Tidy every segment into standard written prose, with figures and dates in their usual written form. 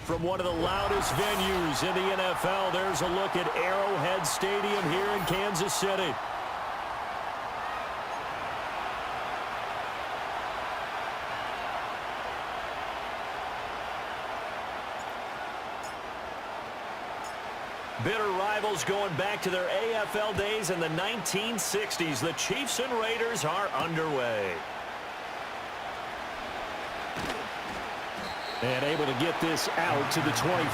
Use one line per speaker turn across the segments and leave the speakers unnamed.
From one of the loudest venues in the NFL, there's a look at Arrowhead Stadium here in Kansas City. Bitter rivals going back to their AFL days in the 1960s. The Chiefs and Raiders are underway. And able to get this out to the 25.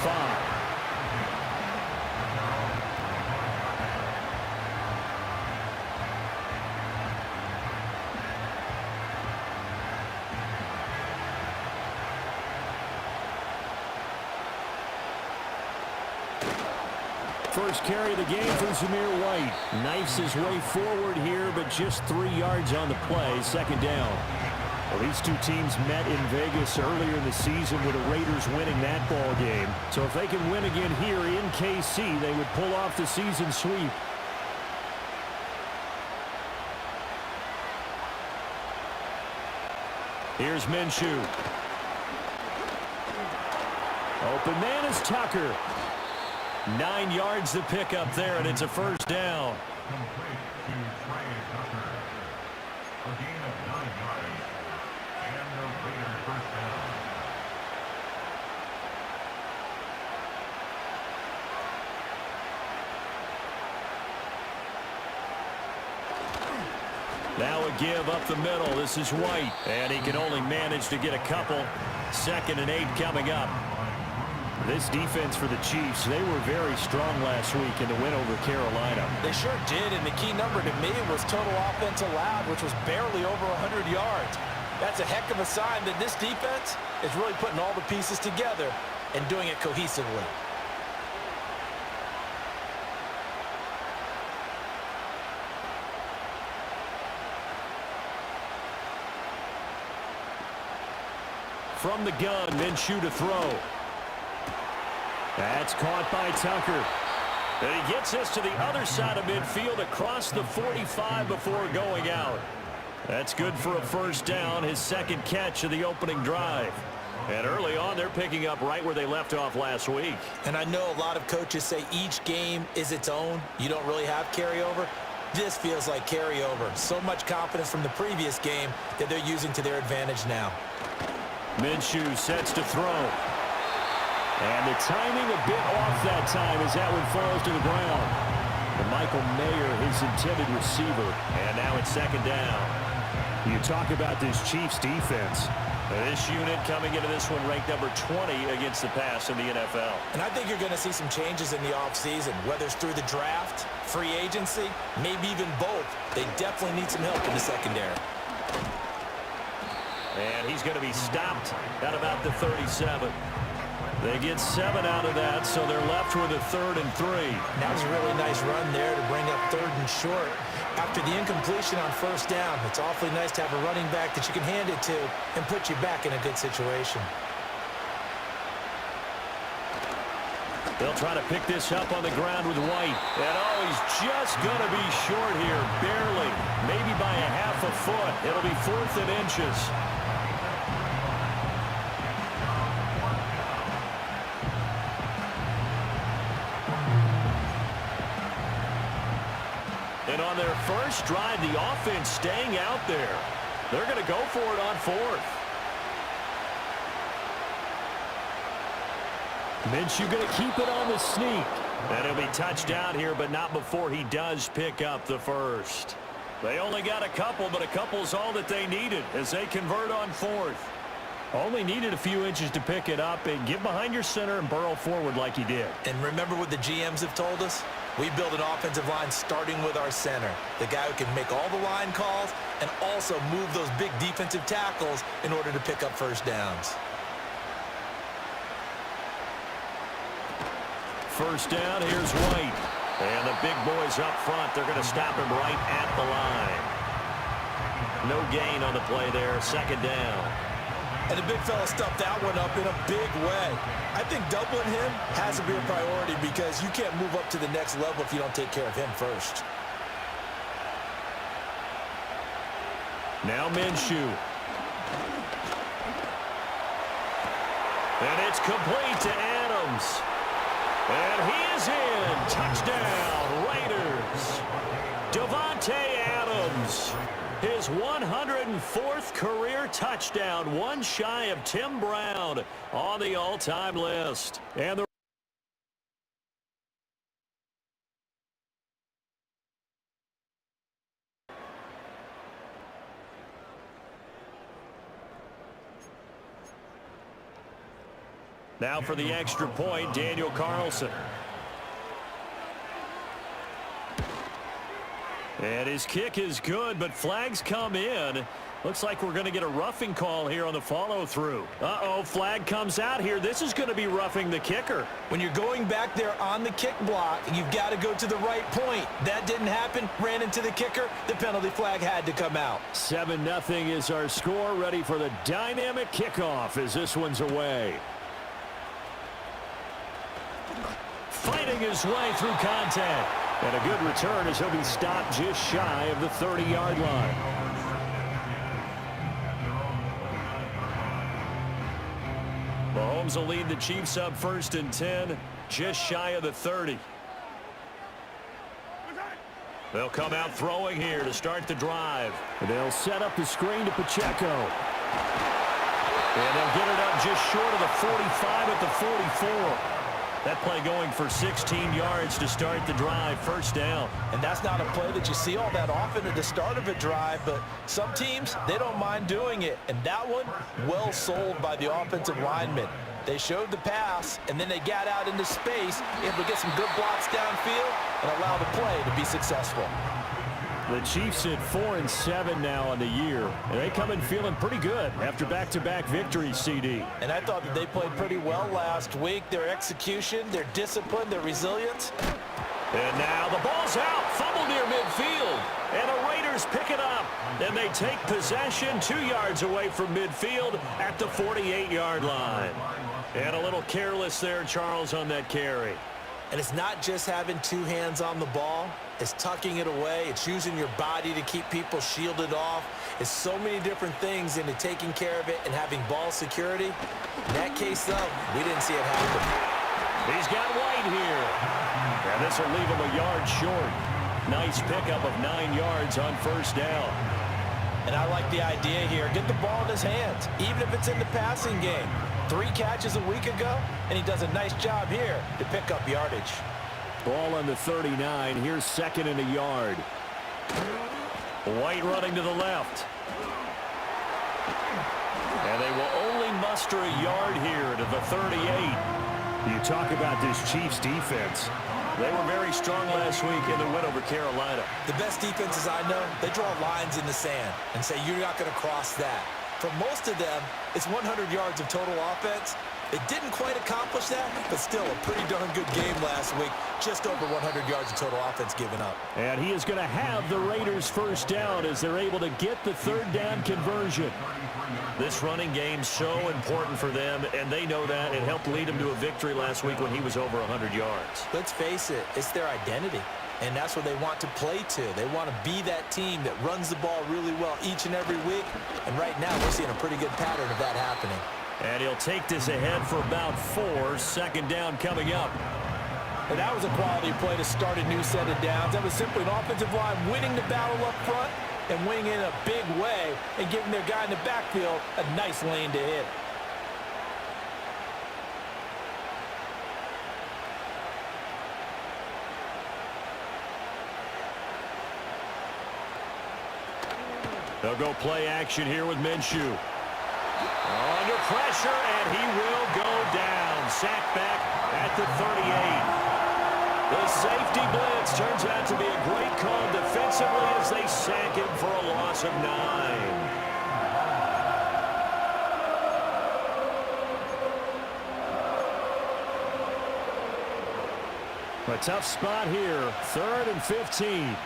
First carry of the game for Zamir White. Knifes his way forward here, but just 3 yards on the play. Second down. Well, these two teams met in Vegas earlier in the season with the Raiders winning that ball game. So if they can win again here in KC, they would pull off the season sweep. Here's Minshew. Open man is Tucker. 9 yards to pick up there, and it's a first down. Now a give up the middle. This is White, and he can only manage to get a couple. 2nd and 8 coming up. This defense for the Chiefs, they were very strong last week in the win over Carolina.
They sure did, and the key number to me was total offense allowed, which was barely over 100 yards. That's a heck of a sign that this defense is really putting all the pieces together and doing it cohesively.
From the gun, Minshew to throw. That's caught by Tucker. And he gets us to the other side of midfield across the 45 before going out. That's good for a first down, his 2nd catch of the opening drive. And early on, they're picking up right where they left off last week.
And I know a lot of coaches say each game is its own. You don't really have carryover. This feels like carryover. So much confidence from the previous game that they're using to their advantage now.
Minshew sets to throw. And the timing a bit off that time as that one falls to the ground. And Michael Mayer, his intended receiver. And now it's 2nd down. You talk about this Chiefs defense. This unit coming into this one ranked number 20 against the pass in the NFL.
And I think you're going to see some changes in the offseason, whether it's through the draft, free agency, maybe even both. They definitely need some help in the secondary.
And he's going to be stopped at about the 37. They get 7 out of that, so they're left with a 3rd and 3.
That was a really nice run there to bring up 3rd and short. After the incompletion on first down, it's awfully nice to have a running back that you can hand it to and put you back in a good situation.
They'll try to pick this up on the ground with White. And oh, he's just going to be short here, barely, maybe by a half a foot. It'll be 4th and inches. And on their first drive, the offense staying out there. They're going to go for it on 4th. Minshew going to keep it on the sneak. And he'll be touchdown here, but not before he does pick up the first. They only got a couple, but a couple's all that they needed as they convert on 4th. Only needed a few inches to pick it up and get behind your center and burrow forward like he did.
And remember what the GMs have told us? We build an offensive line starting with our center, the guy who can make all the line calls and also move those big defensive tackles in order to pick up first downs.
First down, here's White. And the big boys up front, they're going to stop him right at the line. No gain on the play there, 2nd down.
And the big fella stuffed that one up in a big way. I think doubling him has to be a priority because you can't move up to the next level if you don't take care of him first. Now Minshew.
And it's complete to Adams. And he is in. Touchdown, Raiders. Davante Adams. His 104th career touchdown, one shy of Tim Brown on the all-time list. And the now for the extra point, Daniel Carlson. And his kick is good, but flags come in. Looks like we're going to get a roughing call here on the follow-through. Uh-oh, flag comes out here. This is going to be roughing the kicker.
When you're going back there on the kick block, you've got to go to the right point. That didn't happen. Ran into the kicker. The penalty flag had to come out.
7-0 is our score. Ready for the dynamic kickoff as this one's away. Fighting his way through contact. And a good return as he'll be stopped just shy of the 30-yard line. Mahomes will lead the Chiefs up 1st and 10, just shy of the 30. They'll come out throwing here to start the drive. They'll set up the screen to Pacheco. And they'll get it up just short of the 45 at the 44. That play going for 16 yards to start the drive, 1st down.
And that's not a play that you see all that often at the start of a drive, but some teams, they don't mind doing it. And that one, well sold by the offensive lineman. They showed the pass, and then they got out into space, able to get some good blocks downfield and allow the play to be successful.
The Chiefs at 4-7 now on the year, and they come in feeling pretty good after back-to-back victories, CD.
And I thought that they played pretty well last week. Their execution, their discipline, their resilience.
And now the ball's out, fumble near midfield, and the Raiders pick it up. And they take possession 2 yards away from midfield at the 48-yard line. And a little careless there, Charles, on that carry.
And it's not just having two hands on the ball. It's tucking it away. It's using your body to keep people shielded off. It's so many different things into taking care of it and having ball security. In that case, though, we didn't see it happen.
He's got White here. And this will leave him a yard short. Nice pickup of 9 yards on 1st down.
And I like the idea here. Get the ball in his hands, even if it's in the passing game. 3 catches a week ago, and he does a nice job here to pick up yardage.
Ball on the 39. Here's 2nd and a yard. White running to the left. And they will only muster a yard here to the 38. You talk about this Chiefs defense. They were very strong last week in the win over Carolina.
The best defenses I know, they draw lines in the sand and say you're not going to cross that. For most of them, it's 100 yards of total offense. They didn't quite accomplish that, but still a pretty darn good game last week. Just over 100 yards of total offense given up.
And he is going to have the Raiders 1st down as they're able to get the 3rd down conversion. This running game so important for them, and they know that. It helped lead them to a victory last week when he was over 100 yards.
Let's face it, it's their identity. And that's what they want to play to. They want to be that team that runs the ball really well each and every week. And right now, we're seeing a pretty good pattern of that happening.
And he'll take this ahead for about 4. 2nd down coming up.
And that was a quality play to start a new set of downs. That was simply an offensive line winning the battle up front and winning in a big way and giving their guy in the backfield a nice lane to hit.
They'll go play action here with Minshew. Under pressure, and he will go down. Sacked back at the 38. The safety blitz turns out to be a great call defensively as they sack him for a loss of 9. A tough spot here. 3rd and 15.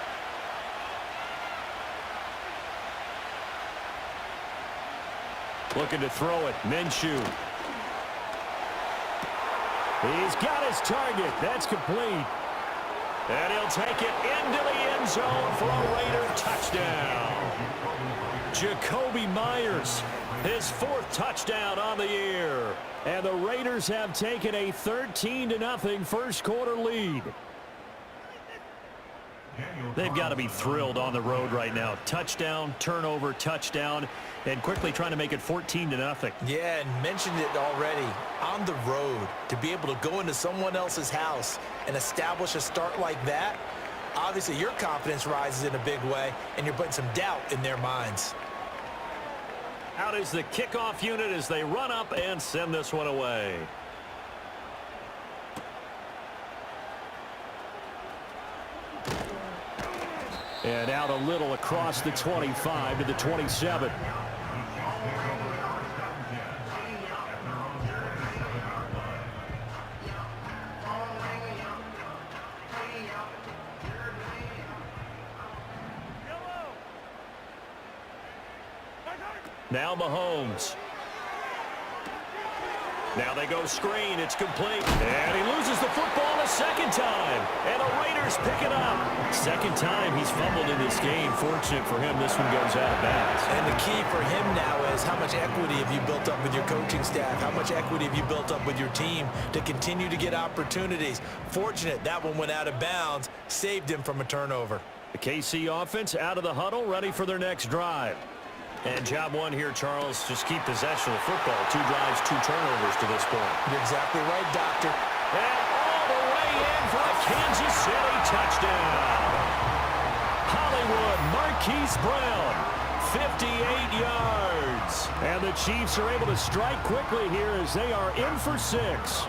Looking to throw it. Minshew. He's got his target. That's complete. And he'll take it into the end zone for a Raider touchdown. Jacoby Myers, his 4th touchdown on the year. And the Raiders have taken a 13-0 first quarter lead. They've got to be thrilled on the road right now. Touchdown, turnover, touchdown, and quickly trying to make it 14-0.
Yeah, and mentioned it already. On the road, to be able to go into someone else's house and establish a start like that, obviously your confidence rises in a big way, and you're putting some doubt in their minds.
Out is the kickoff unit as they run up and send this one away. And out a little across the 25 to the 27. Now Mahomes. Now they go screen. It's complete. And he loses the football a second time. And the Raiders pick it up. Second time he's fumbled in this game. Fortunate for him, this one goes out of bounds.
And the key for him now is how much equity have you built up with your coaching staff? How much equity have you built up with your team to continue to get opportunities? Fortunate that one went out of bounds. Saved him from a turnover.
The KC offense out of the huddle, ready for their next drive. And job one here, Charles, just keep possession of the football. 2 drives, 2 turnovers to this point.
You're exactly right, Doctor.
And all the way in for a Kansas City touchdown. Hollywood Marquise Brown, 58 yards. And the Chiefs are able to strike quickly here as they are in for 6.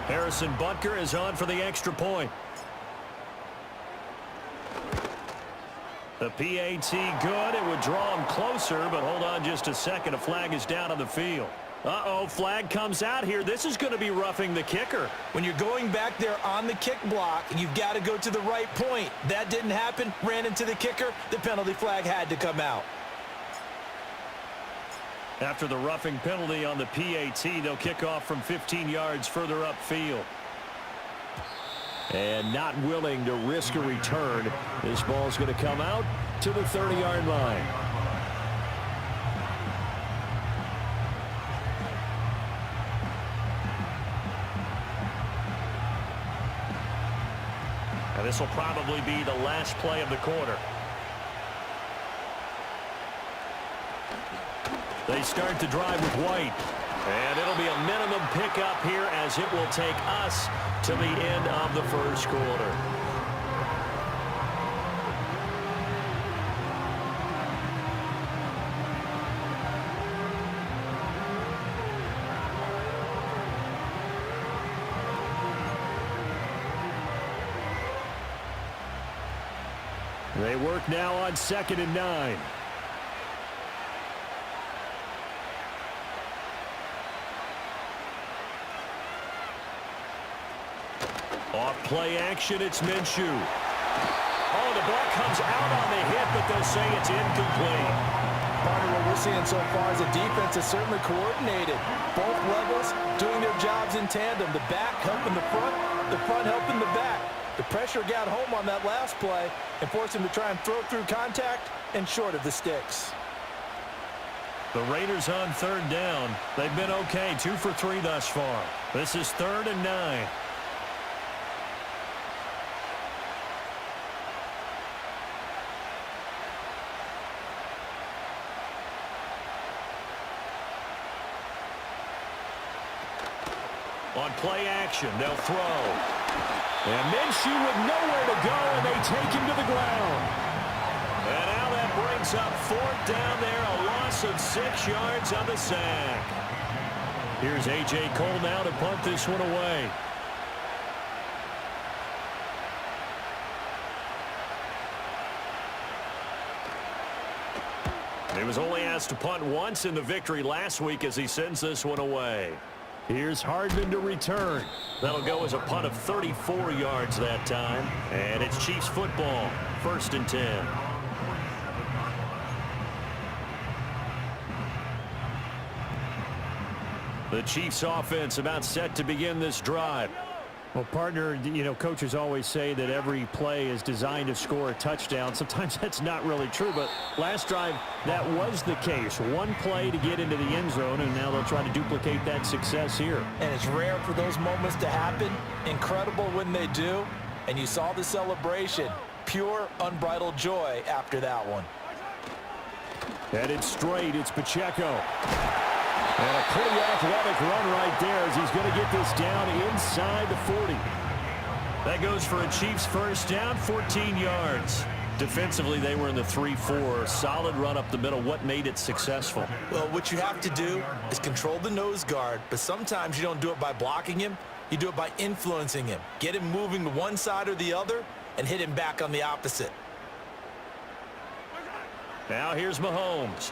Harrison Butker is on for the extra point. The PAT good. It would draw him closer, but hold on just a second. A flag is down on the field. Uh-oh, flag comes out here. This is going to be roughing the kicker.
When you're going back there on the kick block, you've got to go to the right point. That didn't happen. Ran into the kicker. The penalty flag had to come out.
After the roughing penalty on the PAT, they'll kick off from 15 yards further upfield. And not willing to risk a return. This ball's going to come out to the 30-yard line. And this will probably be the last play of the quarter. They start the drive with White. And it'll be a minimum pickup here as it will take us to the end of the first quarter. They work now on 2nd and 9. Off play action, it's Minshew. Oh, the ball comes out on the hit, but they'll say it's incomplete.
Partner, what we're seeing so far is the defense is certainly coordinated. Both levels doing their jobs in tandem. The back helping the front helping the back. The pressure got home on that last play and forced him to try and throw through contact and short of the sticks.
The Raiders on 3rd down. They've been okay, 2 for 3 thus far. This is 3rd and 9. On play action, they'll throw. And Minshew with nowhere to go, and they take him to the ground. And now that brings up 4th down there, a loss of 6 yards on the sack. Here's A.J. Cole now to punt this one away. He was only asked to punt once in the victory last week as he sends this one away. Here's Hardman to return. That'll go as a punt of 34 yards that time. And it's Chiefs football, 1st and 10. The Chiefs offense about set to begin this drive. Well, partner, you know, coaches always say that every play is designed to score a touchdown. Sometimes that's not really true, but last drive, that was the case. One play to get into the end zone, and now they'll try to duplicate that success here.
And it's rare for those moments to happen. Incredible when they do. And you saw the celebration. Pure, unbridled joy after that one.
Headed straight, it's Pacheco. And a pretty athletic run right there as he's going to get this down inside the 40. That goes for a Chiefs first down, 14 yards. Defensively, they were in the 3-4. Solid run up the middle. What made it successful?
Well, what you have to do is control the nose guard, but sometimes you don't do it by blocking him. You do it by influencing him. Get him moving to one side or the other and hit him back on the opposite.
Now here's Mahomes.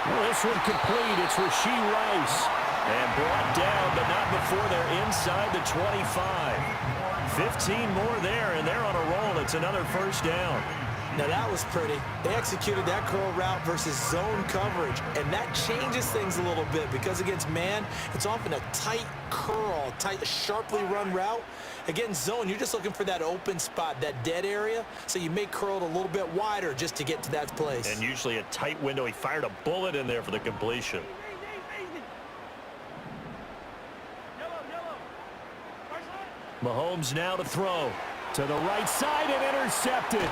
Well, this one complete. It's Rashee Rice. And brought down, but not before they're inside the 25. 15 more there, and they're on a roll. It's another first down.
Now that was pretty. They executed that curl route versus zone coverage, and that changes things a little bit because against man, it's often a tight curl, tight, sharply run route. Against zone, you're just looking for that open spot, that dead area, so you may curl it a little bit wider just to get to that place.
And usually a tight window. He fired a bullet in there for the completion. Mahomes now to throw. To the right side and intercepted.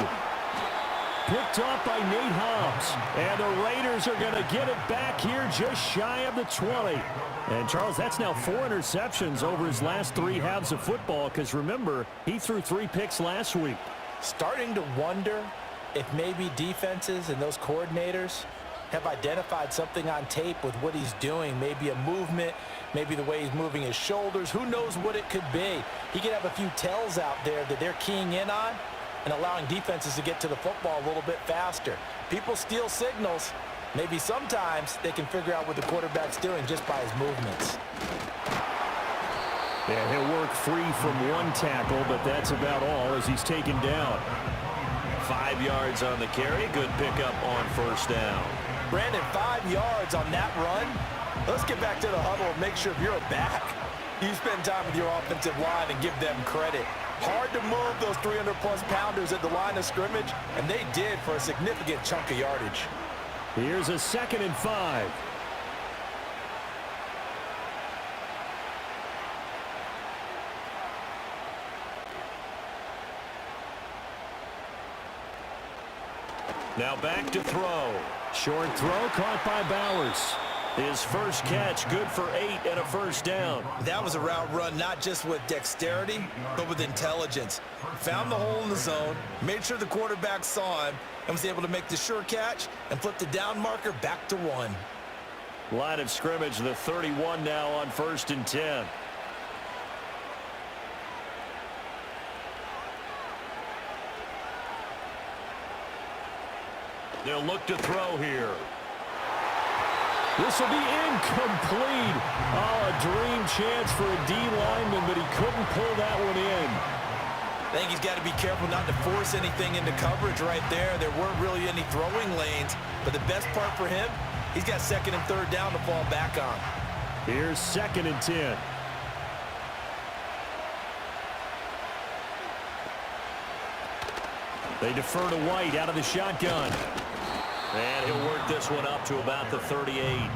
Picked off by Nate Hobbs. And the Raiders are going to get it back here just shy of the 20. And, Charles, that's now 4 interceptions over his last 3 halves of football because, remember, he threw 3 picks last week.
Starting to wonder if maybe defenses and those coordinators have identified something on tape with what he's doing. Maybe a movement, maybe the way he's moving his shoulders. Who knows what it could be? He could have a few tells out there that they're keying in on and allowing defenses to get to the football a little bit faster. People steal signals. Maybe sometimes they can figure out what the quarterback's doing just by his movements.
Yeah, he'll work free from one tackle, but that's about all as he's taken down. 5 yards on the carry. Good pickup on first down.
Brandon, 5 yards on that run. Let's get back to the huddle and make sure if you're a back, you spend time with your offensive line and give them credit. Hard to move those 300-plus pounders at the line of scrimmage, and they did for a significant chunk of yardage.
Here's a 2nd and 5. Now back to throw. Short throw caught by Bowers. His first catch, good for 8 and a first down.
That was a route run not just with dexterity, but with intelligence. Found the hole in the zone, made sure the quarterback saw him, and was able to make the sure catch and flip the down marker back to 1.
Line of scrimmage, the 31 now on 1st and 10. They'll look to throw here. This will be incomplete. Oh, a dream chance for a D lineman, but he couldn't pull that one in.
I think he's got to be careful not to force anything into coverage right there. There weren't really any throwing lanes, but the best part for him, he's got 2nd and 3rd down to fall back on.
Here's 2nd and 10. They defer to White out of the shotgun. And he'll work this one up to about the 38.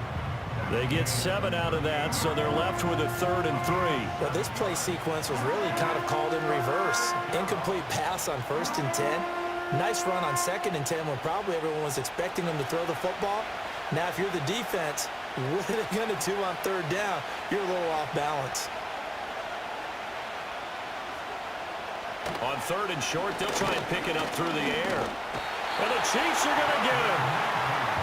They get 7 out of that, so they're left with a 3rd and 3.
Well, this play sequence was really kind of called in reverse. Incomplete pass on 1st and 10. Nice run on 2nd and 10 when probably everyone was expecting them to throw the football. Now, if you're the defense, what are they going to do on 3rd down? You're a little off balance.
On 3rd and short, they'll try and pick it up through the air. And the Chiefs are going to get him.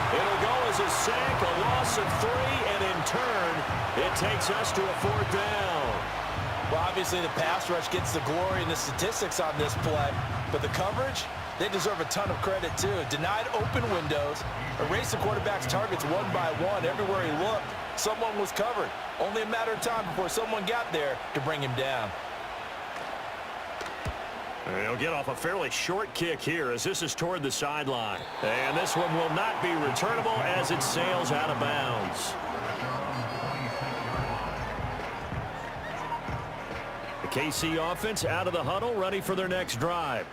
It'll go as a sack, a loss of 3, and in turn, it takes us to a 4th down.
Well, obviously the pass rush gets the glory and the statistics on this play, but the coverage, they deserve a ton of credit too. Denied open windows, erased the quarterback's targets one by one. Everywhere he looked, someone was covered. Only a matter of time before someone got there to bring him down.
He'll get off a fairly short kick here as this is toward the sideline. And this one will not be returnable as it sails out of bounds. The KC offense out of the huddle, ready for their next drive.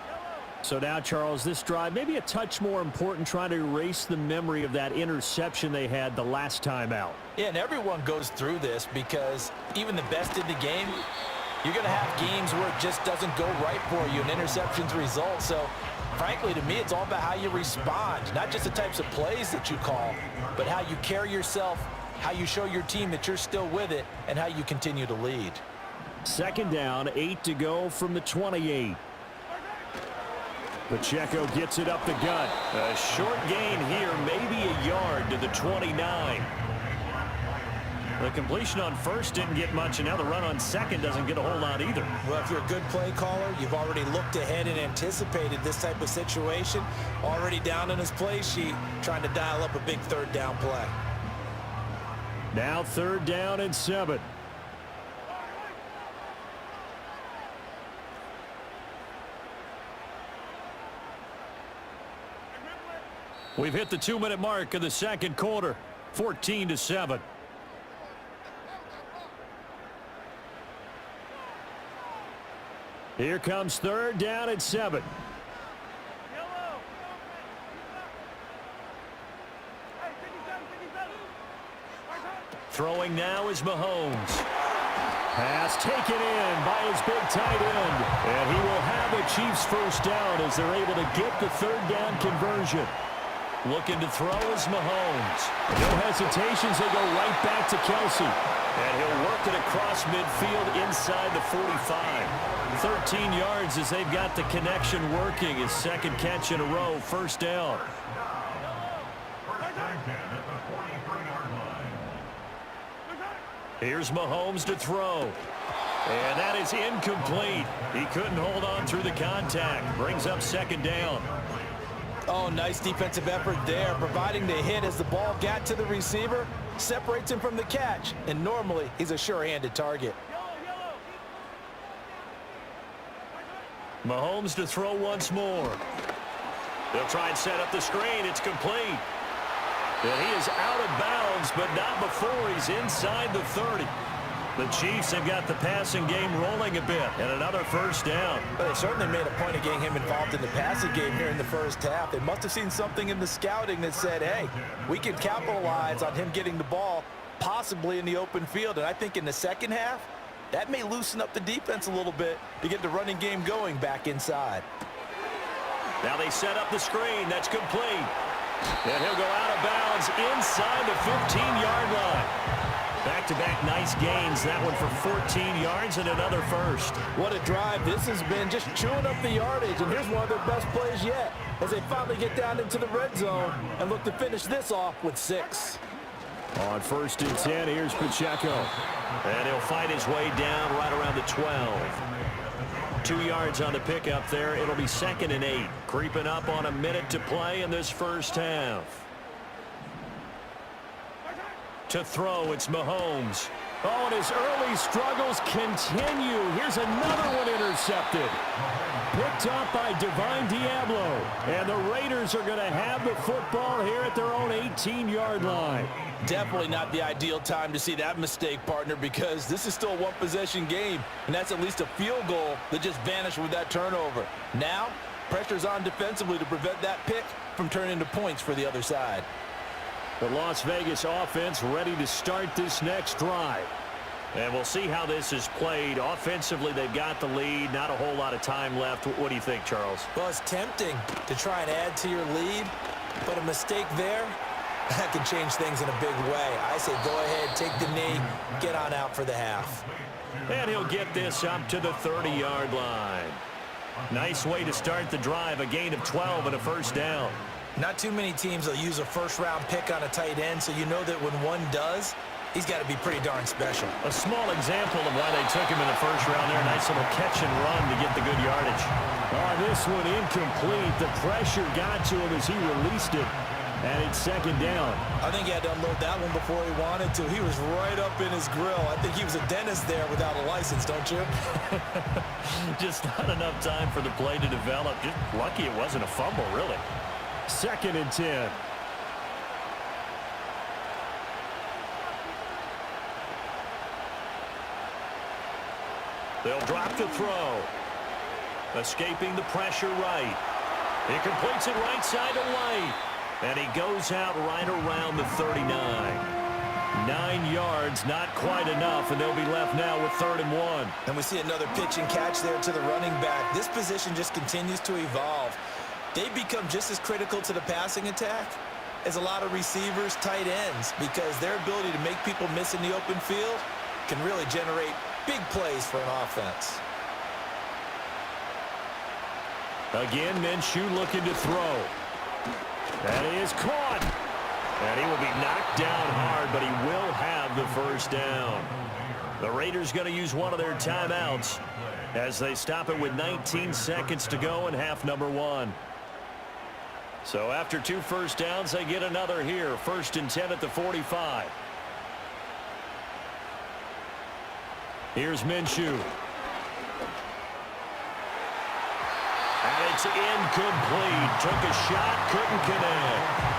So now, Charles, this drive maybe a touch more important, trying to erase the memory of that interception they had the last time out.
Yeah, and everyone goes through this because even the best in the game, you're going to have games where it just doesn't go right for you, and interceptions result. So, frankly, to me, it's all about how you respond, not just the types of plays that you call, but how you carry yourself, how you show your team that you're still with it, and how you continue to lead.
Second down, 8 to go from the 28. Pacheco gets it up the gut. A short gain here, maybe a yard to the 29. The completion on first didn't get much, and now the run on second doesn't get a whole lot either.
Well, if you're a good play caller, you've already looked ahead and anticipated this type of situation. Already down in his play sheet, trying to dial up a big third down play.
Now 3rd down and 7. We've hit the 2-minute mark of the second quarter, 14-7. Here comes 3rd down and 7. Throwing now is Mahomes. Pass taken in by his big tight end. And he will have the Chiefs first down as they're able to get the 3rd down conversion. Looking to throw is Mahomes. No hesitations, they go right back to Kelsey. And he'll work it across midfield inside the 45. 13 yards as they've got the connection working. His second catch in a row, first down. Here's Mahomes to throw. And that is incomplete. He couldn't hold on through the contact. Brings up second down.
Oh, nice defensive effort there, providing the hit as the ball got to the receiver, separates him from the catch, and normally he's a sure-handed target.
Mahomes to throw once more. They'll try and set up the screen. It's complete. And he is out of bounds, but not before he's inside the 30. The Chiefs have got the passing game rolling a bit, and another first down.
But they certainly made a point of getting him involved in the passing game here in the first half. They must have seen something in the scouting that said, hey, we can capitalize on him getting the ball possibly in the open field. And I think in the second half, that may loosen up the defense a little bit to get the running game going back inside.
Now they set up the screen. That's complete. And he'll go out of bounds inside the 15-yard line. Back-to-back nice gains. That one for 14 yards and another first.
What a drive. This has been just chewing up the yardage, and here's one of their best plays yet as they finally get down into the red zone and look to finish this off with 6.
On 1st and 10, here's Pacheco. And he'll fight his way down right around the 12. 2 yards on the pickup there. It'll be 2nd and 8. Creeping up on a minute to play in this first half. To throw, it's Mahomes. Oh, and his early struggles continue. Here's another one intercepted. Picked up by Divine Diablo. And the Raiders are going to have the football here at their own 18-yard line.
Definitely not the ideal time to see that mistake, partner, because this is still a one-possession game, and that's at least a field goal that just vanished with that turnover. Now, pressure's on defensively to prevent that pick from turning into points for the other side.
The Las Vegas offense ready to start this next drive. And we'll see how this is played. Offensively, they've got the lead. Not a whole lot of time left. What do you think, Charles?
Well, it's tempting to try and add to your lead, but a mistake there, that can change things in a big way. I say go ahead, take the knee, get on out for the half.
And he'll get this up to the 30-yard line. Nice way to start the drive. A gain of 12 and a first down.
Not too many teams will use a first-round pick on a tight end, so you know that when one does, he's got to be pretty darn special.
A small example of why they took him in the first round there. Nice little catch and run to get the good yardage. Oh, this one incomplete. The pressure got to him as he released it. And it's 2nd down.
I think he had to unload that one before he wanted to. He was right up in his grill. I think he was a dentist there without a license, don't you?
Just not enough time for the play to develop. Just lucky it wasn't a fumble, really. 2nd and 10. They'll drop to throw. Escaping the pressure right. He completes it right side to Light. And he goes out right around the 39. 9 yards, not quite enough, and they'll be left now with 3rd and 1.
And we see another pitch and catch there to the running back. This position just continues to evolve. They become just as critical to the passing attack as a lot of receivers, tight ends, because their ability to make people miss in the open field can really generate big plays for an offense.
Again, Minshew looking to throw. That is caught. And he will be knocked down hard, but he will have the first down. The Raiders going to use one of their timeouts as they stop it with 19 seconds to go in half number 1. So after 2 first downs, they get another here. 1st and 10 at the 45. Here's Minshew. And it's incomplete. Took a shot, couldn't connect.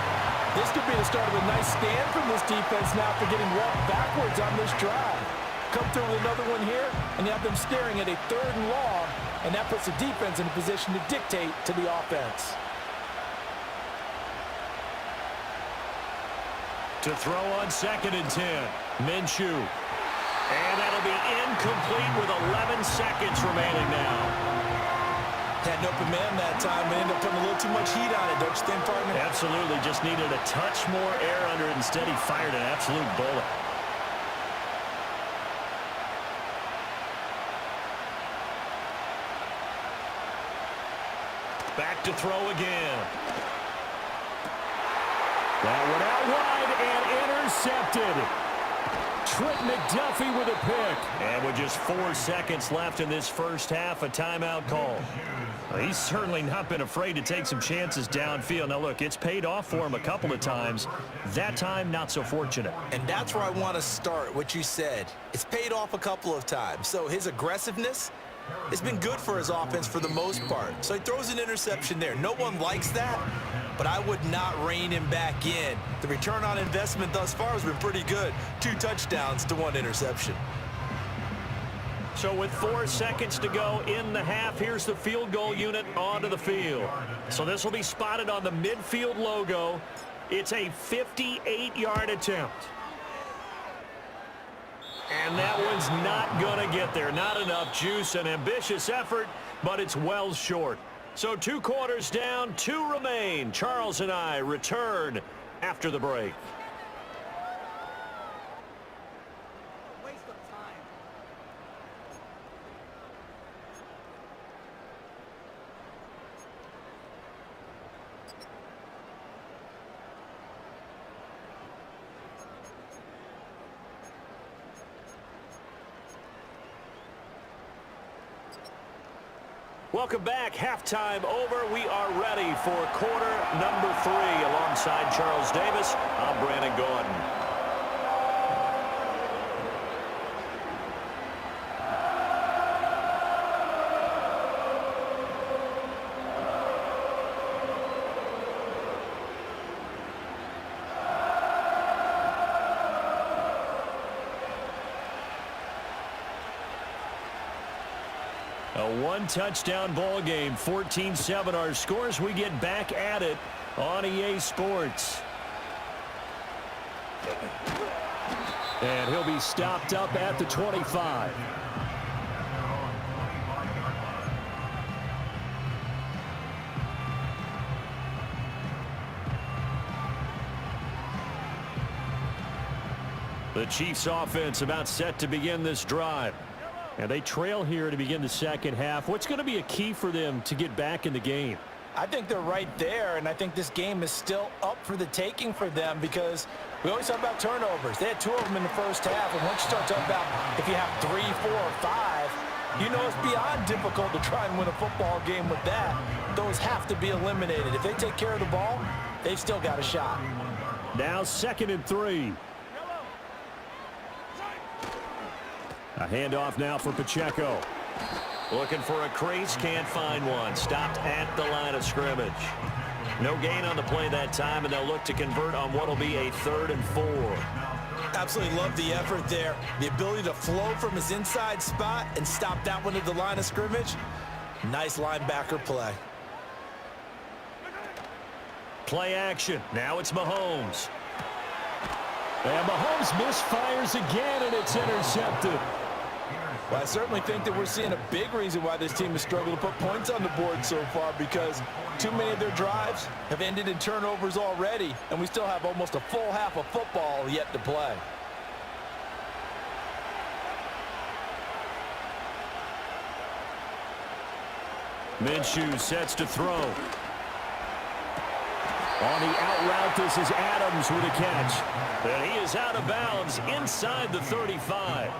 This could be the start of a nice stand from this defense now for getting walked backwards on this drive. Come through with another one here, and you have them staring at a 3rd and long, and that puts the defense in a position to dictate to the offense.
To throw on 2nd and 10. Minshew. And that'll be incomplete with 11 seconds remaining now.
Had an open man that time, but ended up putting a little too much heat on it, don't you think, partner?
Absolutely. Just needed a touch more air under it. Instead, he fired an absolute bullet. Back to throw again. That one out wide and intercepted. Trent McDuffie with a pick. And with just 4 seconds left in this first half, a timeout call. He's certainly not been afraid to take some chances downfield. Now, look, it's paid off for him a couple of times. That time, not so fortunate.
And that's where I want to start, what you said. It's paid off a couple of times. So his aggressiveness has been good for his offense for the most part. So he throws an interception there. No one likes that, but I would not rein him back in. The return on investment thus far has been pretty good. 2 touchdowns to 1 interception.
So with 4 seconds to go in the half, here's the field goal unit onto the field. So this will be spotted on the midfield logo. It's a 58-yard attempt. And that one's not going to get there. Not enough juice, an ambitious effort, but it's well short. So 2 quarters down, 2 remain. Charles and I return after the break. Welcome back. Halftime over. We are ready for quarter number 3. Alongside Charles Davis, I'm Brandon Gordon. A 1-touchdown ball game, 14-7 our scores. We get back at it on EA Sports. And he'll be stopped up at the 25. The Chiefs offense about set to begin this drive. And they trail here to begin the second half. What's going to be a key for them to get back in the game?
I think they're right there, and I think this game is still up for the taking for them because we always talk about turnovers. They had 2 of them in the first half, and once you start talking about if you have 3, 4, or 5, you know it's beyond difficult to try and win a football game with that. Those have to be eliminated. If they take care of the ball, they've still got a shot.
Now 2nd and 3. A handoff now for Pacheco. Looking for a crease, can't find one. Stopped at the line of scrimmage. No gain on the play that time, and they'll look to convert on what will be a 3rd and 4.
Absolutely love the effort there. The ability to flow from his inside spot and stop that one at the line of scrimmage. Nice linebacker play.
Play action. Now it's Mahomes. And Mahomes misfires again, and it's intercepted.
Well, I certainly think that we're seeing a big reason why this team has struggled to put points on the board so far, because too many of their drives have ended in turnovers already, and we still have almost a full half of football yet to play.
Minshew sets to throw. On the out route, this is Adams with a catch. And he is out of bounds inside the 35.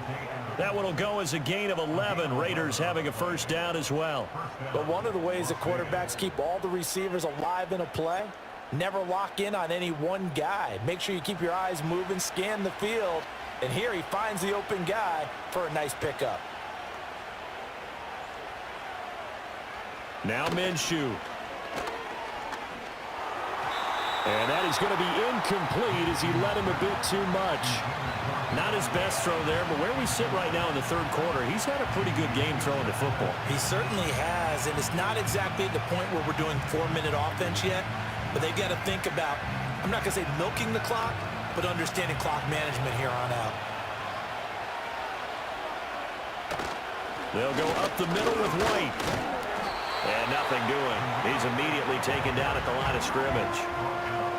That one will go as a gain of 11. Raiders having a first down as well.
But one of the ways that quarterbacks keep all the receivers alive in a play, never lock in on any one guy. Make sure you keep your eyes moving, scan the field. And here he finds the open guy for a nice pickup.
Now Minshew. And that is going to be incomplete as he led him a bit too much. Not his best throw there, but where we sit right now in the third quarter, he's had a pretty good game throwing the football.
He certainly has, and it's not exactly at the point where we're doing 4-minute offense yet, but they've got to think about, I'm not going to say milking the clock, but understanding clock management here on out.
They'll go up the middle with White. And nothing doing. He's immediately taken down at the line of scrimmage.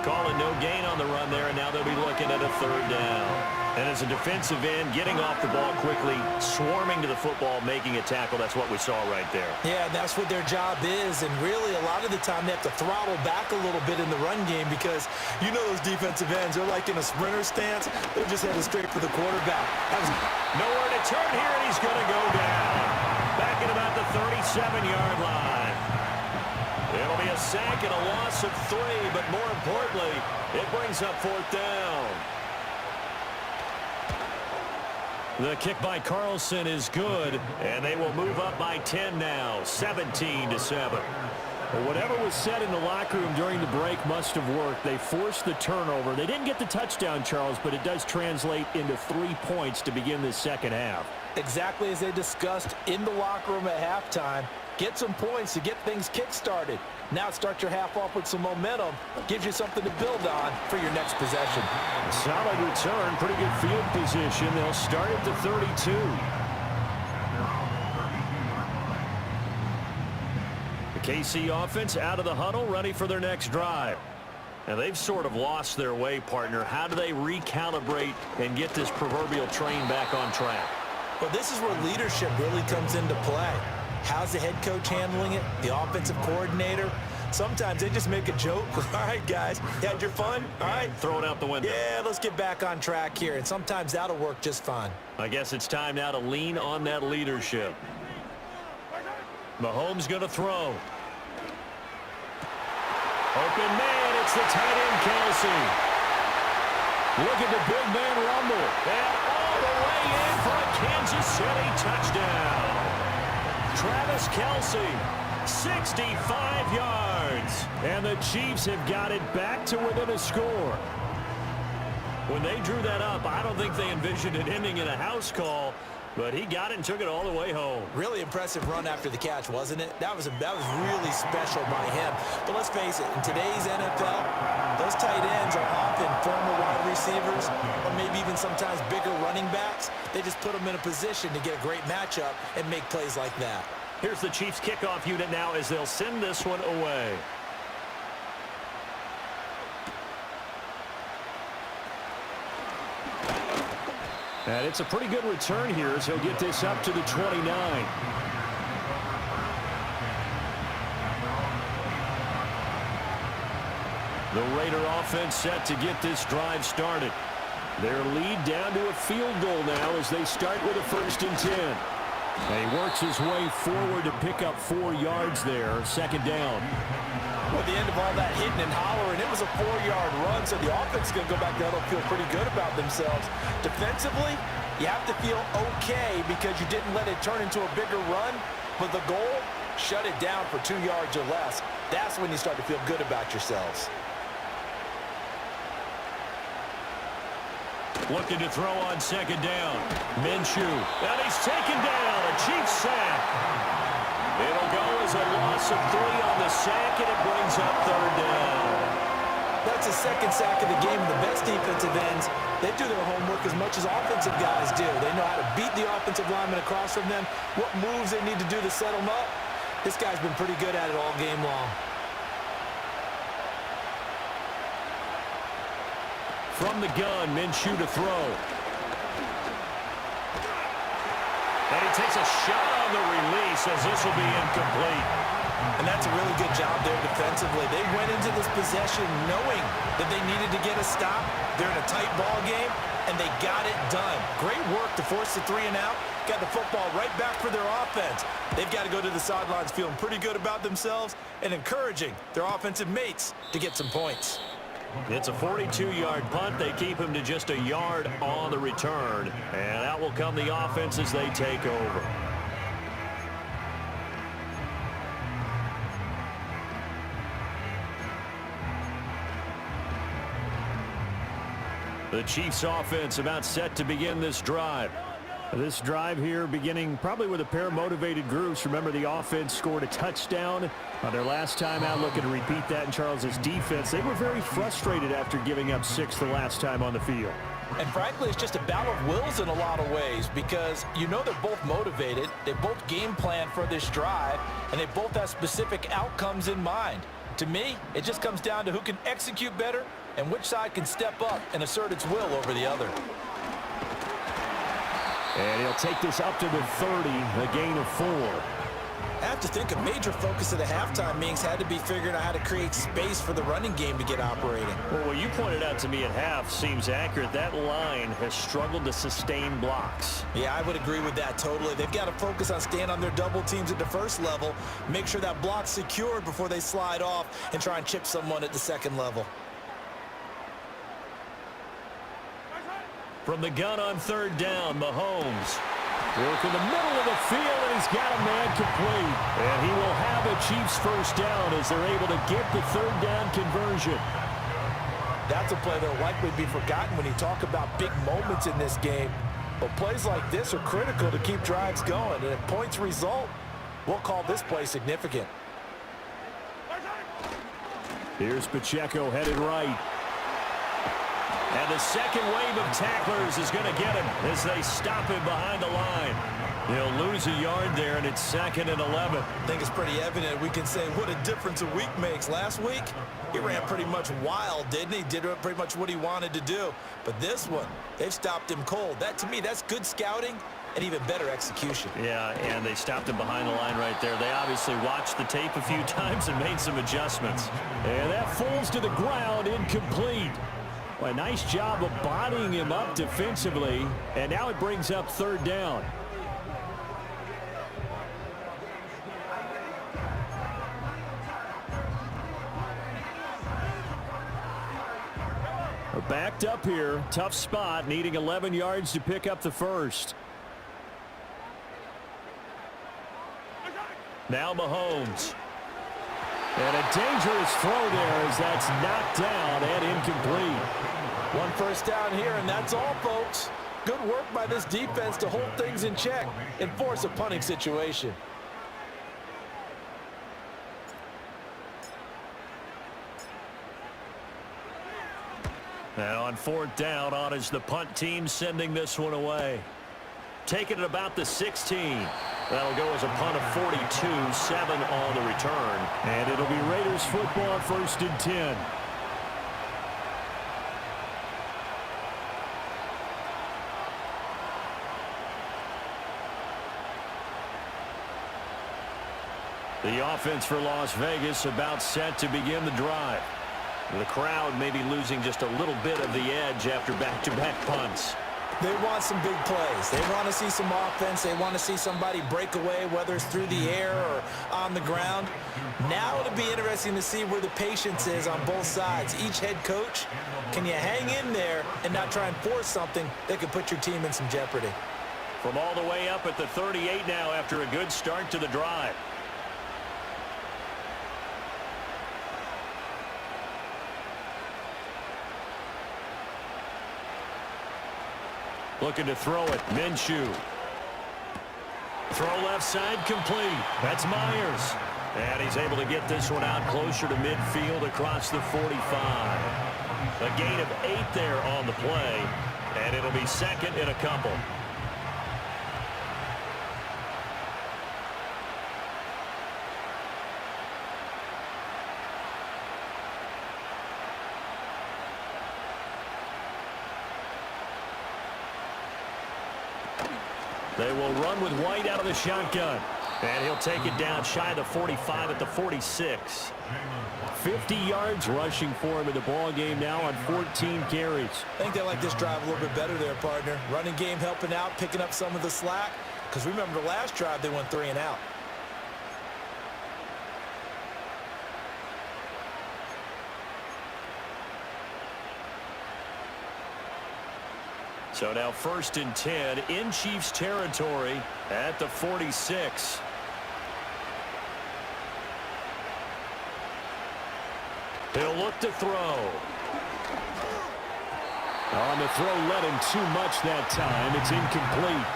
Calling no gain on the run there, and now they'll be looking at a third down. And as a defensive end, getting off the ball quickly, swarming to the football, making a tackle, that's what we saw right there.
Yeah, and that's what their job is, and really a lot of the time they have to throttle back a little bit in the run game because you know those defensive ends, they're like in a sprinter stance. They're just headed straight for the quarterback.
Nowhere to turn here, and he's going to go down. Back at about the 37-yard line. It'll be a sack and a loss of 3, but more importantly, it brings up fourth down. The kick by Carlson is good, and they will move up by 10 now, 17-7. Well, whatever was said in the locker room during the break must have worked. They forced the turnover. They didn't get the touchdown, Charles, but it does translate into 3 points to begin this second half.
Exactly as they discussed in the locker room at halftime. Get some points to get things kick-started. Now start your half off with some momentum. Gives you something to build on for your next possession.
A solid return, pretty good field position. They'll start at the 32. The KC offense out of the huddle, ready for their next drive. Now they've sort of lost their way, partner. How do they recalibrate and get this proverbial train back on track?
Well, this is where leadership really comes into play. How's the head coach handling it? The offensive coordinator? Sometimes they just make a joke. All right, guys, you had your fun? All right.
Throw it out the window.
Yeah, let's get back on track here. And sometimes that'll work just fine.
I guess it's time now to lean on that leadership. Mahomes going to throw. Open man, it's the tight end, Kelsey. Look at the big man rumble. And all the way in for a Kansas City touchdown. Travis Kelsey, 65 yards. And the Chiefs have got it back to within a score. When they drew that up, I don't think they envisioned it ending in a house call, but he got it and took it all the way home.
Really impressive run after the catch, wasn't it? That was really special by him. But let's face it, in today's NFL, those tight ends are often former wide receivers or maybe even sometimes bigger running backs. They just put them in a position to get a great matchup and make plays like that.
Here's the Chiefs kickoff unit now as they'll send this one away. And it's a pretty good return here as he'll get this up to the 29. The Raider offense set to get this drive started. Their lead down to a field goal now as they start with a 1st and 10. And he works his way forward to pick up 4 yards there, second down.
Well, at the end of all that hitting and hollering, it was a 4-yard run, so the offense is going to go back there and feel pretty good about themselves. Defensively, you have to feel okay because you didn't let it turn into a bigger run, but the goal, shut it down for 2 yards or less. That's when you start to feel good about yourselves.
Looking to throw on second down. Minshew. And he's taken down. A Chiefs sack. It'll go as a loss of 3 on the sack, and it brings up third down.
That's the second sack of the game. The best defensive ends, they do their homework as much as offensive guys do. They know how to beat the offensive lineman across from them, what moves they need to do to set them up. This guy's been pretty good at it all game long.
From the gun, Minshew to throw. And he takes a shot on the release as this will be incomplete.
And that's a really good job there defensively. They went into this possession knowing that they needed to get a stop. They're in a tight ball game, and they got it done. Great work to force the 3 and out. Got the football right back for their offense. They've got to go to the sidelines feeling pretty good about themselves and encouraging their offensive mates to get some points.
It's a 42-yard punt. They keep him to just a yard on the return. And out will come the offense as they take over. The Chiefs offense about set to begin this drive. This drive here beginning probably with a pair of motivated groups. Remember, the offense scored a touchdown on their last time out. Looking to repeat that in Charles's defense. They were very frustrated after giving up 6 the last time on the field.
And frankly, it's just a battle of wills in a lot of ways because you know they're both motivated. They both game plan for this drive, and they both have specific outcomes in mind. To me, it just comes down to who can execute better and which side can step up and assert its will over the other.
And he'll take this up to the 30, a gain of 4.
I have to think a major focus of the halftime meetings had to be figuring out how to create space for the running game to get operating.
Well, what you pointed out to me at half seems accurate. That line has struggled to sustain blocks.
Yeah, I would agree with that totally. They've got to focus on staying on their double teams at the first level, make sure that block's secured before they slide off and try and chip someone at the second level.
From the gun on third down, Mahomes. Work in the middle of the field, and he's got a man complete. And he will have a Chiefs first down as they're able to get the third down conversion.
That's a play that will likely be forgotten when you talk about big moments in this game. But plays like this are critical to keep drives going. And if points result, we'll call this play significant.
Here's Pacheco headed right. And the second wave of tacklers is going to get him as they stop him behind the line. He'll lose a yard there, and it's 2nd and 11.
I think it's pretty evident we can say what a difference a week makes. Last week, he ran pretty much wild, didn't he? Did pretty much what he wanted to do. But this one, they've stopped him cold. That, to me, that's good scouting and even better execution.
Yeah, and they stopped him behind the line right there. They obviously watched the tape a few times and made some adjustments. And that falls to the ground, incomplete. Well, a nice job of bodying him up defensively, and now it brings up third down. We're backed up here, tough spot, needing 11 yards to pick up the first. Now Mahomes. And a dangerous throw there as that's knocked down and incomplete.
One first down here, and that's all, folks. Good work by this defense to hold things in check and force a punting situation.
Now on fourth down, on is the punt team sending this one away. Taking it about the 16. That'll go as a punt of 42, 7 on the return. And it'll be Raiders football, 1st and 10. The offense for Las Vegas about set to begin the drive. The crowd may be losing just a little bit of the edge after back-to-back punts.
They want some big plays. They want to see some offense. They want to see somebody break away, whether it's through the air or on the ground. Now it'll be interesting to see where the patience is on both sides. Each head coach, can you hang in there and not try and force something that could put your team in some jeopardy?
From all the way up at the 38 now after a good start to the drive. Looking to throw it. Minshew. Throw left side complete. That's Myers. And he's able to get this one out closer to midfield across the 45. A gain of 8 there on the play. And it'll be second in a couple. They will run with White out of the shotgun. And he'll take it down shy of the 45 at the 46. 50 yards rushing for him in the ball game now on 14 carries.
I think they like this drive a little bit better there, partner. Running game helping out, picking up some of the slack. Because remember the last drive, they went 3 and out.
So now 1st and 10 in Chiefs territory at the 46. He'll look to throw. On the throw, led him too much that time. It's incomplete.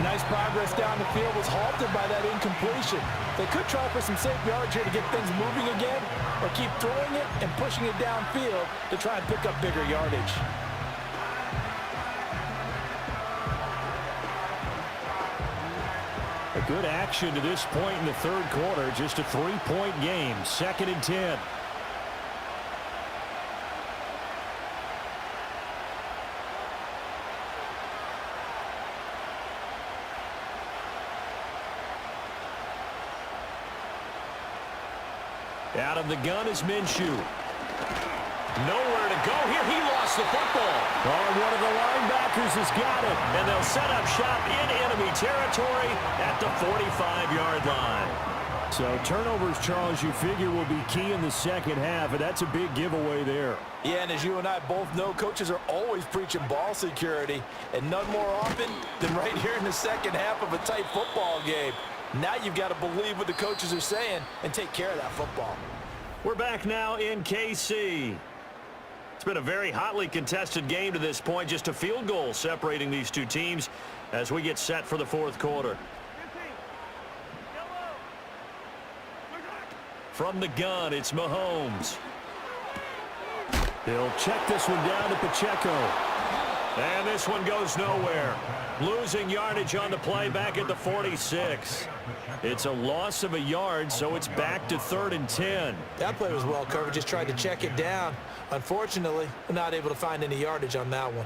Nice progress down the field, was halted by that incompletion. They could try for some safe yards here to get things moving again, or keep throwing it and pushing it downfield to try and pick up bigger yardage.
A good action to this point in the 3rd quarter. Just a 3-point game. 2nd and 10. Out of the gun is Minshew. Nowhere to go here. He lost the football. Oh, one of the linebackers has got it. And they'll set up shop in enemy territory at the 45-yard line. So turnovers, Charles, you figure will be key in the second half, and that's a big giveaway there.
Yeah, and as you and I both know, coaches are always preaching ball security, and none more often than right here in the second half of a tight football game. Now you've got to believe what the coaches are saying and take care of that football.
We're back now in KC. It's been a very hotly contested game to this point. Just a field goal separating these two teams as we get set for the 4th quarter. From the gun, it's Mahomes. He'll check this one down to Pacheco. And this one goes nowhere. Losing yardage on the play back at the 46. It's a loss of a yard, so it's back to 3rd and 10.
That play was well covered. Just tried to check it down. Unfortunately, we're not able to find any yardage on that one.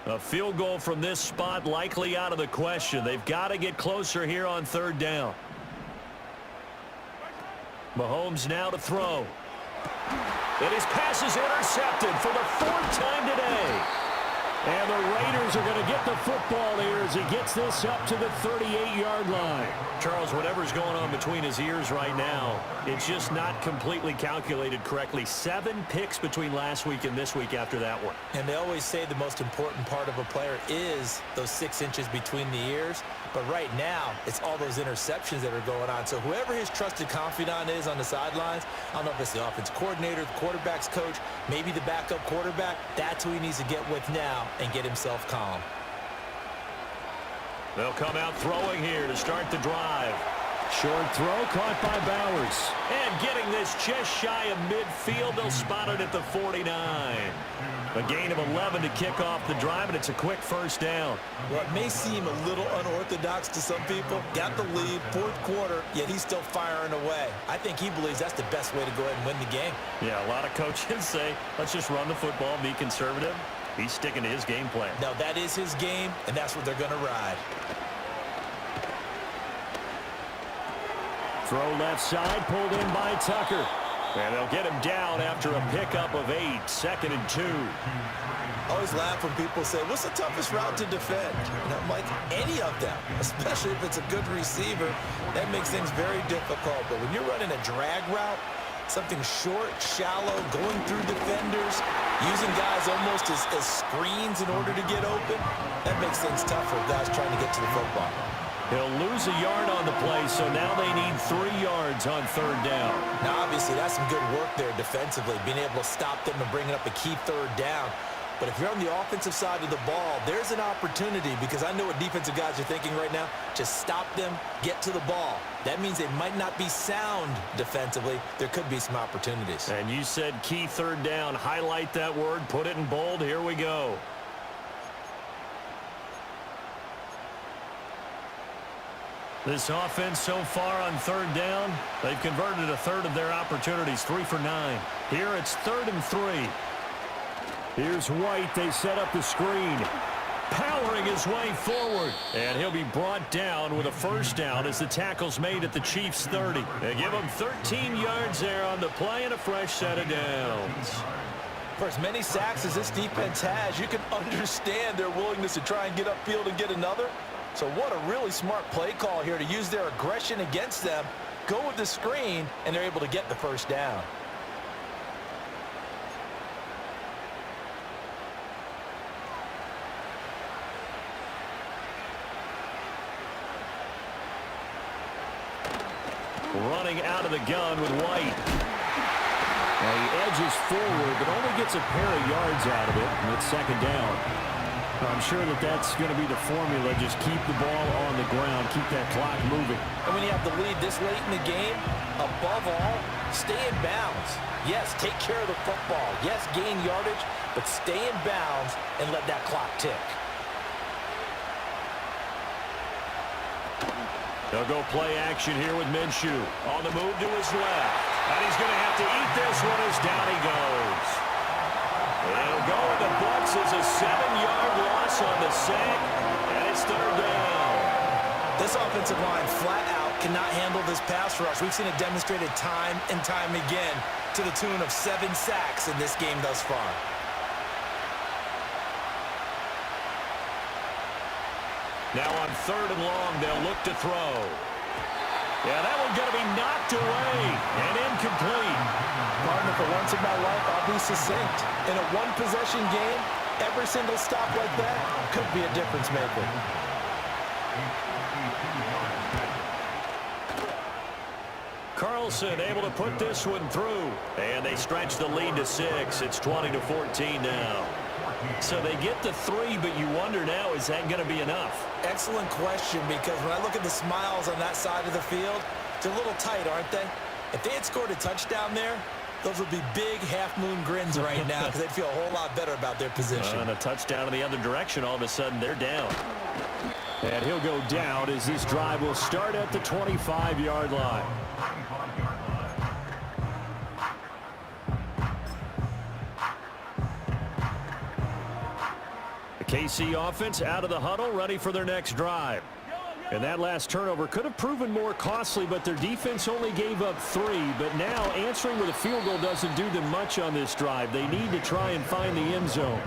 A field goal from this spot likely out of the question. They've got to get closer here on 3rd down. Mahomes now to throw. And his pass is intercepted for the 4th time today. And the Raiders are going to get the football here as he gets this up to the 38-yard line. Charles, whatever's going on between his ears right now, it's just not completely calculated correctly. 7 picks between last week and this week after that one.
And they always say the most important part of a player is those 6 inches between the ears. But right now, it's all those interceptions that are going on. So whoever his trusted confidant is on the sidelines, I don't know if it's the offense coordinator, the quarterback's coach, maybe the backup quarterback, that's who he needs to get with now and get himself calm.
They'll come out throwing here to start the drive. Short throw caught by Bowers. And getting this just shy of midfield, they'll spot it at the 49. A gain of 11 to kick off the drive, and it's a quick 1st down.
Well, it may seem a little unorthodox to some people. Got the lead, 4th quarter, yet he's still firing away. I think he believes that's the best way to go ahead and win the game.
Yeah, a lot of coaches say, let's just run the football, be conservative. He's sticking to his game plan.
No, that is his game, and that's what they're going to ride.
Throw left side, pulled in by Tucker. And they'll get him down after a pickup of 8, 2nd and 2.
I always laugh when people say, what's the toughest route to defend? And I'm like, any of them, especially if it's a good receiver. That makes things very difficult. But when you're running a drag route, something short, shallow, going through defenders, using guys almost as screens in order to get open, that makes things tough for guys trying to get to the football.
He'll lose a yard on the play, so now they need 3 yards on 3rd down.
Now, obviously, that's some good work there defensively, being able to stop them and bringing up a key 3rd down. But if you're on the offensive side of the ball, there's an opportunity, because I know what defensive guys are thinking right now. Just stop them, get to the ball. That means they might not be sound defensively. There could be some opportunities.
And you said key third down. Highlight that word, put it in bold. Here we go. This offense so far on third down, they've converted a third of their opportunities, 3 for 9. Here it's 3rd and 3. Here's White. They set up the screen. Powering his way forward. And he'll be brought down with a first down as the tackle's made at the Chiefs' 30. They give him 13 yards there on the play and a fresh set of downs.
For as many sacks as this defense has, you can understand their willingness to try and get upfield and get another. So what a really smart play call here to use their aggression against them, go with the screen, and they're able to get the first down.
Running out of the gun with White. Now he edges forward, but only gets a pair of yards out of it, and it's 2nd down. I'm sure that that's going to be the formula. Just keep the ball on the ground, keep that clock moving.
And when you have the lead this late in the game, above all, stay in bounds. Yes, take care of the football. Yes, gain yardage, but stay in bounds and let that clock tick.
They'll go play action here with Minshew. On the move to his left. And he's going to have to eat this one as down he goes. He'll go in the books as a 7-yard loss on the sack. And it's 3rd down.
This offensive line flat out cannot handle this pass rush. We've seen it demonstrated time and time again to the tune of 7 sacks in this game thus far.
Now on 3rd and long, they'll look to throw. Yeah, that one's going to be knocked away and incomplete.
Partner, for once in my life, I'll be succinct. In a one-possession game, every single stop like that could be a difference maker.
Carlson able to put this one through. And they stretch the lead to 6. It's 20-14 now. So they get the 3, but you wonder now, is that going to be enough?
Excellent question, because when I look at the smiles on that side of the field, they're a little tight, aren't they? If they had scored a touchdown there, those would be big half-moon grins right now, because they'd feel a whole lot better about their position.
And a touchdown in the other direction, all of a sudden they're down. And he'll go down as this drive will start at the 25-yard line. KC offense out of the huddle, ready for their next drive. And that last turnover could have proven more costly, but their defense only gave up 3. But now answering with a field goal doesn't do them much on this drive. They need to try and find the end zone.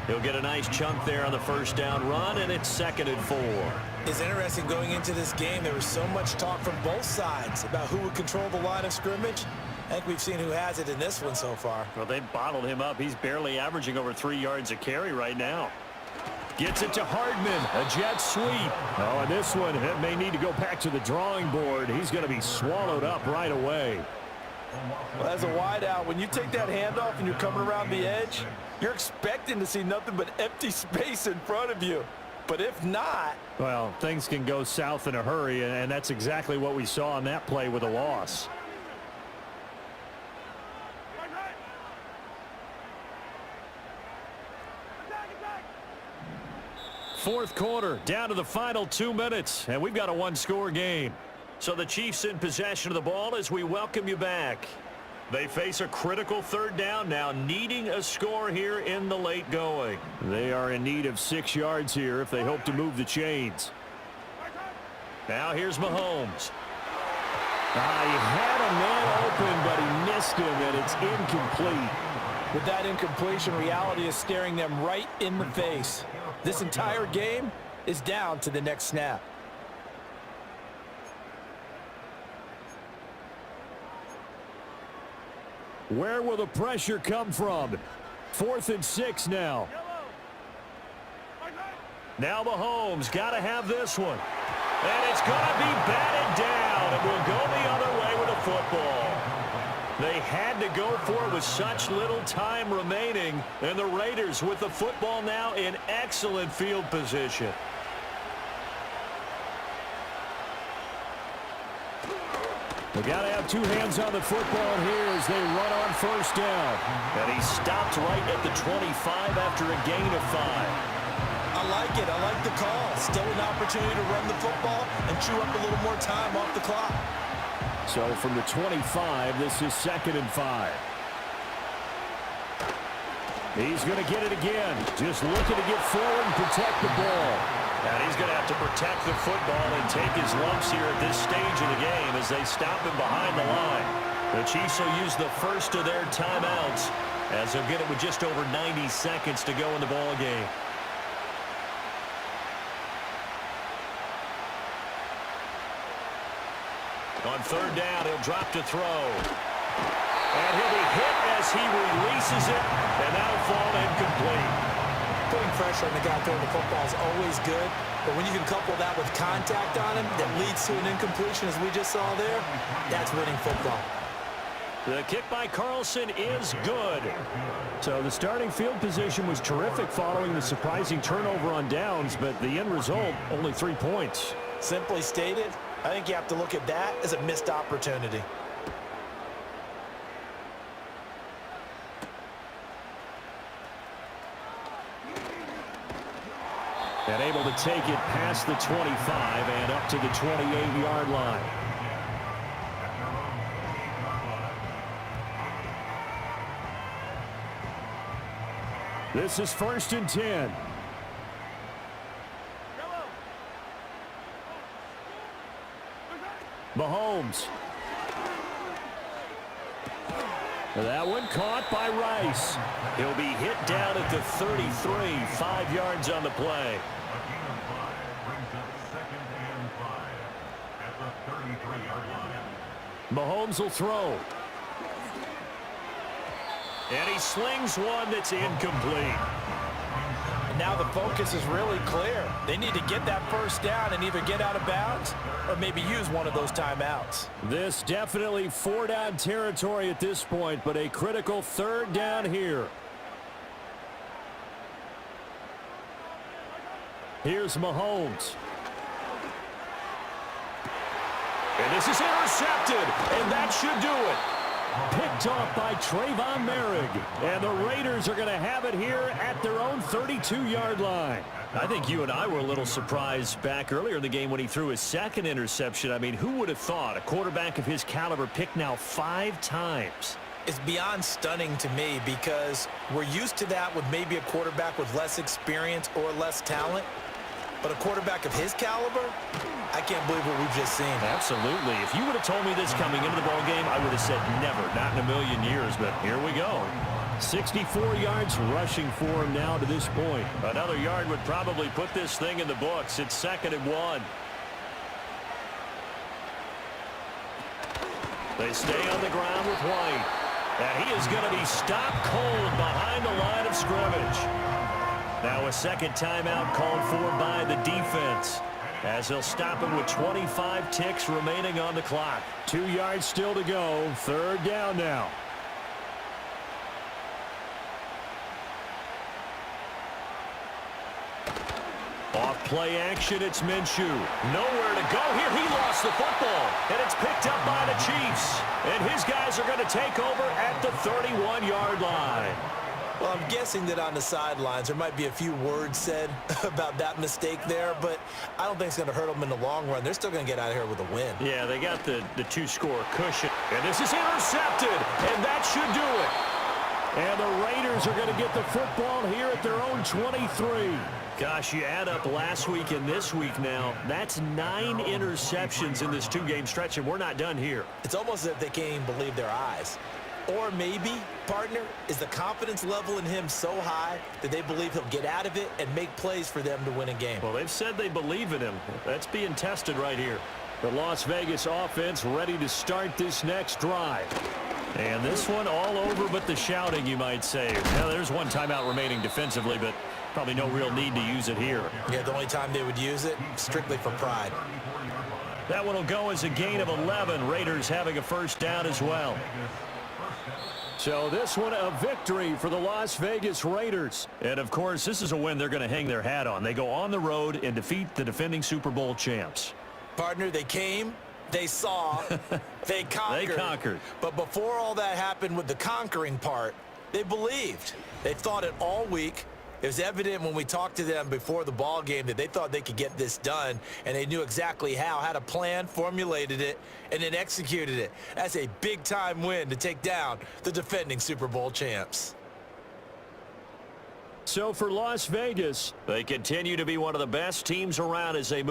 He'll get a nice chunk there on the first down run, and it's 2nd and 4.
It's interesting going into this game. There was so much talk from both sides about who would control the line of scrimmage. I think we've seen who has it in this one so far.
Well, they bottled him up. He's barely averaging over 3 yards a carry right now. Gets it to Hardman, a jet sweep. Oh, and this one may need to go back to the drawing board. He's going to be swallowed up right away.
Well, as a wideout, when you take that handoff and you're coming around the edge, you're expecting to see nothing but empty space in front of you. But if not...
Well, things can go south in a hurry, and that's exactly what we saw on that play with a loss. Fourth quarter, down to the final 2 minutes, and we've got a one-score game. So the Chiefs in possession of the ball as we welcome you back. They face a critical 3rd down now, needing a score here in the late going. They are in need of 6 yards here if they hope to move the chains. Now here's Mahomes. He had a man open, but he missed him, and it's incomplete.
With that incompletion, reality is staring them right in the face. This entire game is down to the next snap.
Where will the pressure come from? 4th and 6 now. Now Mahomes got to have this one. And it's going to be batted down, and we'll go the other way with a football. They had to go for it with such little time remaining, and the Raiders with the football now in excellent field position. We got to have two hands on the football here as they run on first down. And he stopped right at the 25 after a gain of 5.
I like it. I like the call. Still an opportunity to run the football and chew up a little more time off the clock.
So from the 25, this is 2nd and 5. He's going to get it again. Just looking to get forward and protect the ball. And he's going to have to protect the football and take his lumps here at this stage of the game as they stop him behind the line. The Chiefs will use the first of their timeouts as they'll get it with just over 90 seconds to go in the ball game. On 3rd down, he'll drop to throw. And he'll be hit as he releases it, and that'll fall incomplete.
Putting pressure on the guy throwing the football is always good, but when you can couple that with contact on him that leads to an incompletion, as we just saw there, that's winning football.
The kick by Carlson is good. So the starting field position was terrific following the surprising turnover on downs, but the end result, only 3 points.
Simply stated, I think you have to look at that as a missed opportunity.
And able to take it past the 25 and up to the 28-yard line. This is 1st and 10. Mahomes. That one caught by Rice. He'll be hit down at the 33, 5 yards on the play. Mahomes will throw. And he slings one that's incomplete.
Now the focus is really clear. They need to get that first down and either get out of bounds or maybe use one of those timeouts.
This definitely 4-down territory at this point, but a critical 3rd down here. Here's Mahomes. And this is intercepted, and that should do it. Picked off by Trayvon Merrick. And the Raiders are going to have it here at their own 32-yard line. I think you and I were a little surprised back earlier in the game when he threw his 2nd interception. I mean, who would have thought a quarterback of his caliber picked now 5 times?
It's beyond stunning to me because we're used to that with maybe a quarterback with less experience or less talent. But a quarterback of his caliber, I can't believe what we've just seen.
Absolutely. If you would have told me this coming into the ball game, I would have said never, not in a million years. But here we go. 64 yards rushing for him now to this point. Another yard would probably put this thing in the books. It's 2nd and 1. They stay on the ground with White. And he is going to be stopped cold behind the line of scrimmage. Now a 2nd timeout called for by the defense as they'll stop him with 25 ticks remaining on the clock. 2 yards still to go. 3rd down now. Off play action, it's Minshew. Nowhere to go here. He lost the football, and it's picked up by the Chiefs. And his guys are going to take over at the 31-yard line.
Well, I'm guessing that on the sidelines there might be a few words said about that mistake there, but I don't think it's going to hurt them in the long run. They're still going to get out of here with a win.
Yeah, they got the 2-score cushion. And this is intercepted, and that should do it. And the Raiders are going to get the football here at their own 23. Gosh, you add up last week and this week now, that's 9 interceptions in this 2-game stretch, and we're not done here.
It's almost as if they can't even believe their eyes. Or maybe, partner, is the confidence level in him so high that they believe he'll get out of it and make plays for them to win a game.
Well, they've said they believe in him. That's being tested right here. The Las Vegas offense ready to start this next drive. And this one all over but the shouting, you might say. Now, there's one timeout remaining defensively, but probably no real need to use it here.
Yeah, the only time they would use it, strictly for pride.
That one will go as a gain of 11. Raiders having a first down as well. So this one a victory for the Las Vegas Raiders. And, of course, this is a win they're going to hang their hat on. They go on the road and defeat the defending Super Bowl champs.
Partner, they came, they saw, they conquered.
They conquered.
But before all that happened with the conquering part, they believed. They thought it all week. It was evident when we talked to them before the ball game that they thought they could get this done, and they knew exactly how, had a plan, formulated it, and then executed it. That's a big-time win to take down the defending Super Bowl champs.
So for Las Vegas, they continue to be one of the best teams around as they move